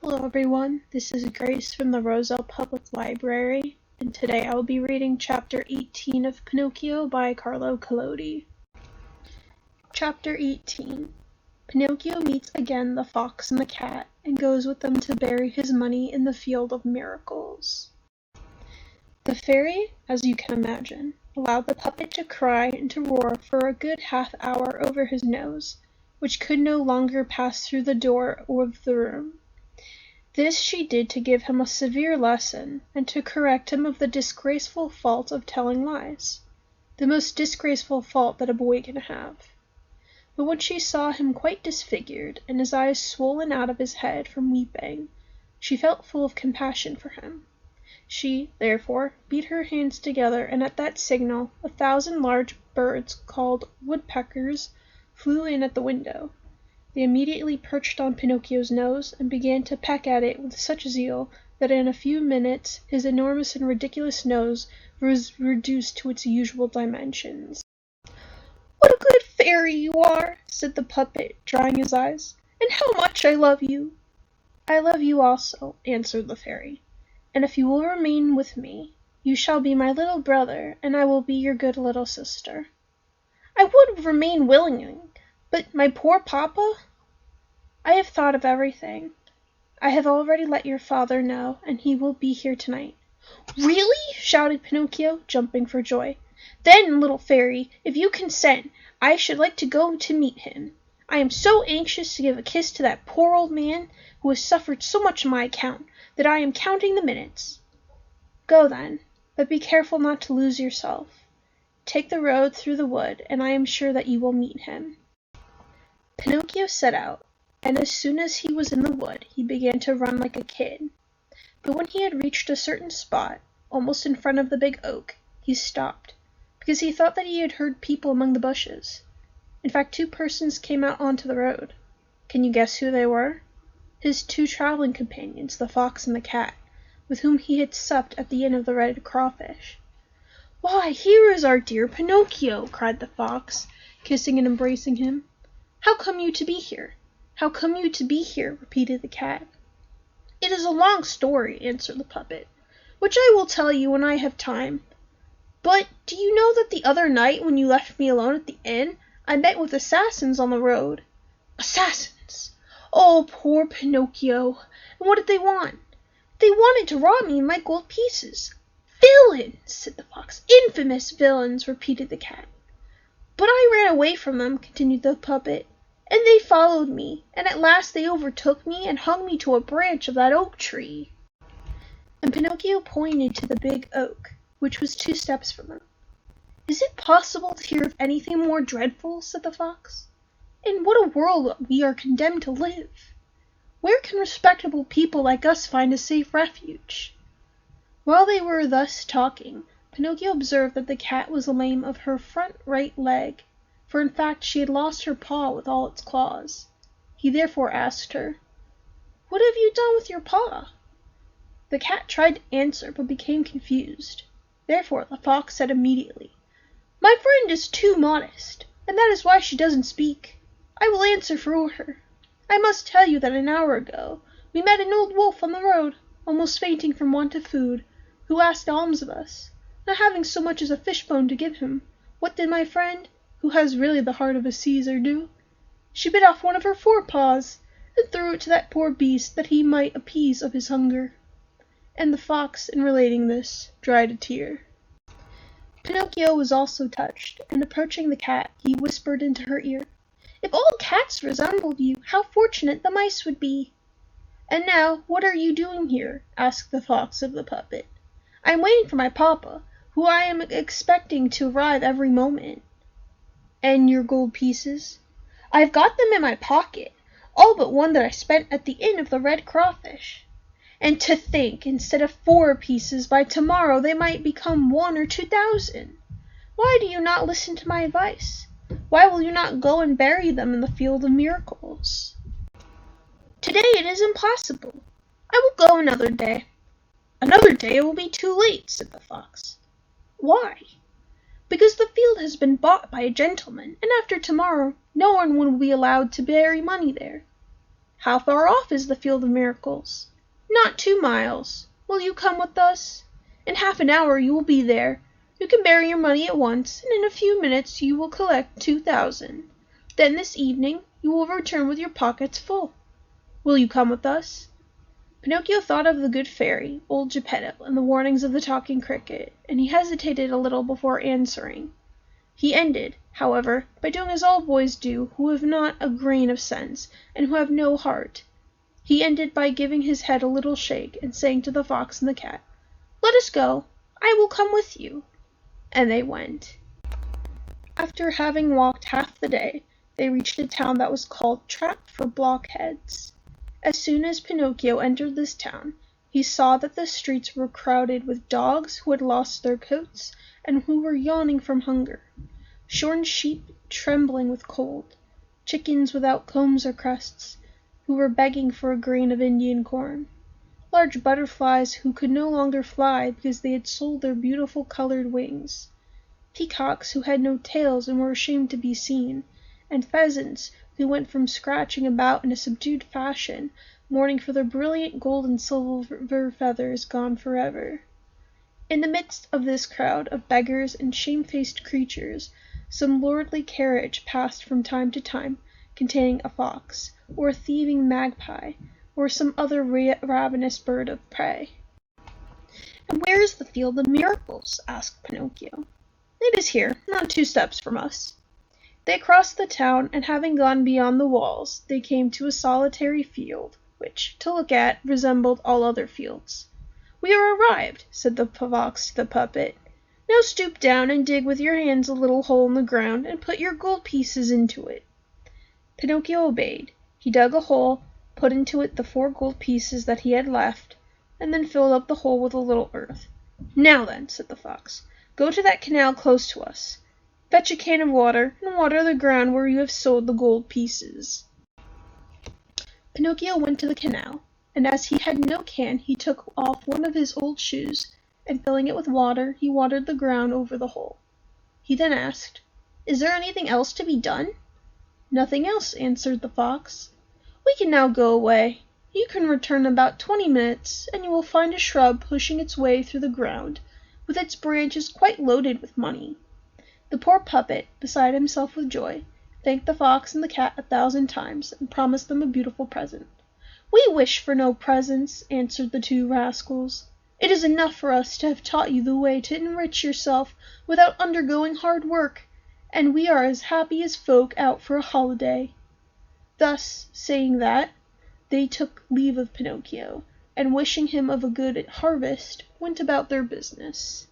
Hello everyone, this is Grace from the Roselle Public Library, and today I will be reading Chapter 18 of Pinocchio by Carlo Collodi. Chapter 18. Pinocchio meets again the fox and the cat, and goes with them to bury his money in the field of miracles. The fairy, as you can imagine, allowed the puppet to cry and to roar for a good half-hour over his nose, which could no longer pass through the door of the room. This she did to give him a severe lesson, and to correct him of the disgraceful fault of telling lies, the most disgraceful fault that a boy can have. But when she saw him quite disfigured, and his eyes swollen out of his head from weeping, she felt full of compassion for him. She, therefore, beat her hands together, and at that signal 1,000 large birds, called woodpeckers, flew in at the window. They immediately perched on Pinocchio's nose, and began to peck at it with such zeal that in a few minutes his enormous and ridiculous nose was reduced to its usual dimensions. "What a good fairy you are!" said the puppet, drying his eyes. "And how much I love you!" "I love you also," answered the fairy. "And if you will remain with me, you shall be my little brother, and I will be your good little sister." "I would remain willingly. But my poor papa?" "I have thought of everything. I have already let your father know, and he will be here tonight." "Really?" shouted Pinocchio, jumping for joy. "Then, little fairy, if you consent, I should like to go to meet him. I am so anxious to give a kiss to that poor old man, who has suffered so much on my account, that I am counting the minutes." "Go then, but be careful not to lose yourself. Take the road through the wood, and I am sure that you will meet him." Pinocchio set out, and as soon as he was in the wood he began to run like a kid. But when he had reached a certain spot, almost in front of the big oak, he stopped, because he thought that he had heard people among the bushes. In fact, 2 persons came out onto the road. Can you guess who they were? His 2 traveling companions, the fox and the cat, with whom he had supped at the inn of the Red Crawfish. "Why, here is our dear Pinocchio!" cried the fox, kissing and embracing him. "How come you to be here? How come you to be here?" repeated the cat. "It is a long story," answered the puppet, "which I will tell you when I have time. But do you know that the other night, when you left me alone at the inn, I met with assassins on the road?" "Assassins! Oh, poor Pinocchio! And what did they want?" "They wanted to rob me of my gold pieces." "Villains!" said the fox. "Infamous villains!" repeated the cat. "But I ran away from them," continued the puppet, "and they followed me, and at last they overtook me and hung me to a branch of that oak tree." And Pinocchio pointed to the big oak, which was 2 steps from them. "Is it possible to hear of anything more dreadful?" said the fox. "In what a world we are condemned to live! Where can respectable people like us find a safe refuge?" While they were thus talking, Pinocchio observed that the cat was lame of her front right leg, for in fact she had lost her paw with all its claws. He therefore asked her, "What have you done with your paw?" The cat tried to answer, but became confused. Therefore the fox said immediately, "My friend is too modest, and that is why she doesn't speak. I will answer for her. I must tell you that an hour ago we met an old wolf on the road, almost fainting from want of food, who asked alms of us. Not having so much as a fishbone to give him, what did my friend, who has really the heart of a Caesar, do? She bit off one of her 4 paws, and threw it to that poor beast, that he might appease of his hunger." And the fox, in relating this, dried a tear. Pinocchio was also touched, and approaching the cat, he whispered into her ear, "If all cats resembled you, how fortunate the mice would be!" "And now, what are you doing here?" asked the fox of the puppet. "I am waiting for my papa, who I am expecting to arrive every moment." "And your gold pieces?" "I have got them in my pocket, all but one that I spent at the inn of the Red Crawfish. And to think, instead of 4 pieces, by tomorrow they might become 1 or 2,000. Why do you not listen to my advice? Why will you not go and bury them in the field of miracles?" "Today it is impossible. I will go another day." "Another day it will be too late," said the fox. "Why?" "Because the field has been bought by a gentleman, and after tomorrow no one will be allowed to bury money there." How far off is the Field of Miracles?" "Not 2 miles. Will you come with us? In half an hour you will be there. You can bury your money at once, and in a few minutes you will collect 2,000. Then this evening you will return with your pockets full. Will you come with us?" Pinocchio thought of the good fairy, old Geppetto, and the warnings of the talking cricket, and he hesitated a little before answering. He ended, however, by doing as all boys do who have not a grain of sense, and who have no heart. He ended by giving his head a little shake, and saying to the fox and the cat, "Let us go. I will come with you." And they went. After having walked half the day, they reached a town that was called Trap for Blockheads. As soon as Pinocchio entered this town, he saw that the streets were crowded with dogs who had lost their coats and who were yawning from hunger, shorn sheep trembling with cold, chickens without combs or crests, who were begging for a grain of Indian corn, large butterflies who could no longer fly because they had sold their beautiful colored wings, peacocks who had no tails and were ashamed to be seen, and pheasants who went from scratching about in a subdued fashion, mourning for their brilliant gold and silver feathers gone forever. In the midst of this crowd of beggars and shamefaced creatures, some lordly carriage passed from time to time, containing a fox, or a thieving magpie, or some other ravenous bird of prey. "And where is the Field of Miracles?" asked Pinocchio. "It is here, not 2 steps from us." They crossed the town, and having gone beyond the walls, they came to a solitary field, which, to look at, resembled all other fields. "We are arrived," said the fox to the puppet. "Now stoop down and dig with your hands a little hole in the ground, and put your gold pieces into it." Pinocchio obeyed. He dug a hole, put into it the 4 gold pieces that he had left, and then filled up the hole with a little earth. "Now then," said the fox, "go to that canal close to us. Fetch a can of water, and water the ground where you have sowed the gold pieces." Pinocchio went to the canal, and as he had no can he took off one of his old shoes, and filling it with water he watered the ground over the hole. He then asked, "Is there anything else to be done?" "Nothing else," answered the fox. "We can now go away. You can return in about 20 minutes, and you will find a shrub pushing its way through the ground, with its branches quite loaded with money." The poor puppet, beside himself with joy, thanked the fox and the cat 1,000 times, and promised them a beautiful present. "We wish for no presents," answered the 2 rascals. "It is enough for us to have taught you the way to enrich yourself without undergoing hard work, and we are as happy as folk out for a holiday." Thus, saying that, they took leave of Pinocchio, and wishing him of a good harvest, went about their business.